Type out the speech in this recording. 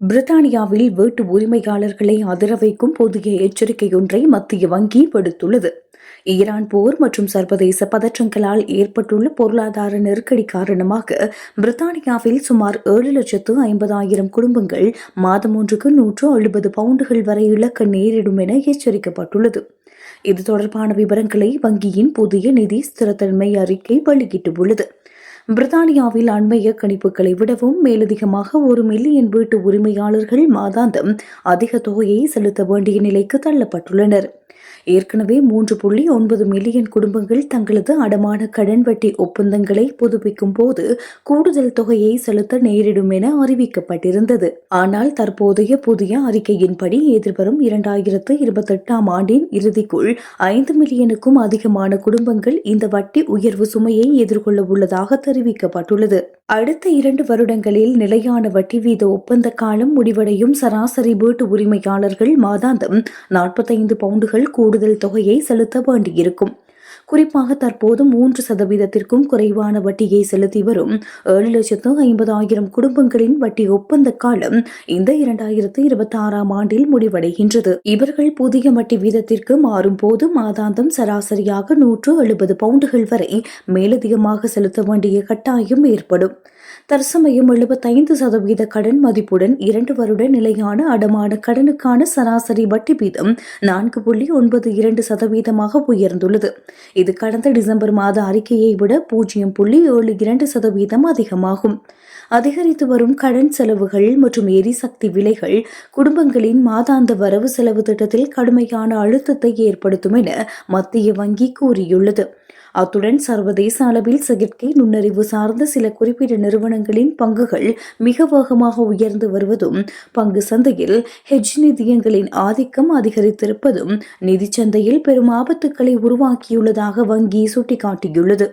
பிரித்தானியாவில் வீட்டு உரிமையாளர்களை அதிர வைக்கும் புதிய எச்சரிக்கையொன்றை மத்திய வங்கி விடுத்துள்ளது. ஈரான் போர் மற்றும் சர்வதேச பதற்றங்களால் ஏற்பட்டுள்ள பொருளாதார நெருக்கடி காரணமாக பிரித்தானியாவில் சுமார் 7,50,000 குடும்பங்கள் மாதம் ஒன்றுக்கு 170 பவுண்டுகள் வரை இழக்க நேரிடும் என எச்சரிக்கப்பட்டுள்ளது. இது தொடர்பான விவரங்களை வங்கியின் புதிய நிதி ஸ்திரத்தன்மை அறிக்கை வெளியிட்டுள்ளது. பிரித்தானியாவில் அண்மைய கணிப்புகளை விடவும் மேலதிகமாக 1 மில்லியன் வீட்டு உரிமையாளர்கள் மாதாந்தம் அதிக தொகையை செலுத்த வேண்டிய நிலைக்கு தள்ளப்பட்டுள்ளனர். ஏற்கனவே 3.9 மில்லியன் குடும்பங்கள் தங்களது அடமான கடன் வட்டி ஒப்பந்தங்களை புதுப்பிக்கும் போது கூடுதல் தொகையை செலுத்த நேரிடும் என அறிவிக்கப்பட்டிருந்தது. ஆனால் தற்போதைய புதிய அறிக்கையின்படி எதிர்வரும் 2028 ஆண்டின் இறுதிக்குள் 5 மில்லியனுக்கும் அதிகமான குடும்பங்கள் இந்த வட்டி உயர்வு சுமையை எதிர்கொள்ள உள்ளதாக தெரிவிக்கப்பட்டுள்ளது. அடுத்த 2 வருடங்களில் நிலையான வட்டி வீத ஒப்பந்த காலம் முடிவடையும் சராசரி வீட்டு உரிமையாளர்கள் மாதாந்தம் 45 பவுண்டுகள் கூடுதல் தொகையை செலுத்த வேண்டியிருக்கும். குறிப்பாக தற்போது 3% குறைவான வட்டியை செலுத்தி வரும் 7,50,000 குடும்பங்களின் வட்டி ஒப்பந்த காலம் இந்த 2026 ஆண்டில் முடிவடைகின்றது. இவர்கள் புதிய வட்டி வீதத்திற்கு மாறும் போது மாதாந்தம் சராசரியாக 170 பவுண்டுகள் வரை மேலதிகமாக செலுத்த வேண்டிய கட்டாயம் ஏற்படும். தற்சமயம் 75% கடன் மதிப்புடன் 2 வருட நிலையான அடமான கடனுக்கான சராசரி வட்டி வீதம் 4.92% உயர்ந்துள்ளது. இது கடந்த டிசம்பர் மாத அறிக்கையை விட 0.72% அதிகமாகும். அதிகரித்து வரும் கடன் செலவுகள் மற்றும் எரிசக்தி விலைகள் குடும்பங்களின் மாதாந்த வரவு செலவு திட்டத்தில் கடுமையான அழுத்தத்தை ஏற்படுத்தும் என மத்திய வங்கி கூறியுள்ளது. அத்துடன் சர்வதேச அளவில் செயற்கை நுண்ணறிவு சார்ந்த சில குறிப்பிட்ட நிறுவனங்களின் பங்குகள் மிக வேகமாக உயர்ந்து வருவதும் பங்கு சந்தையில் ஹெட்ஜ் நிதியங்களின் ஆதிக்கம் அதிகரித்திருப்பதும் நிதிச்சந்தையில் பெரும் ஆபத்துக்களை உருவாக்கியுள்ளதாக வங்கி சுட்டிக்காட்டியுள்ளது.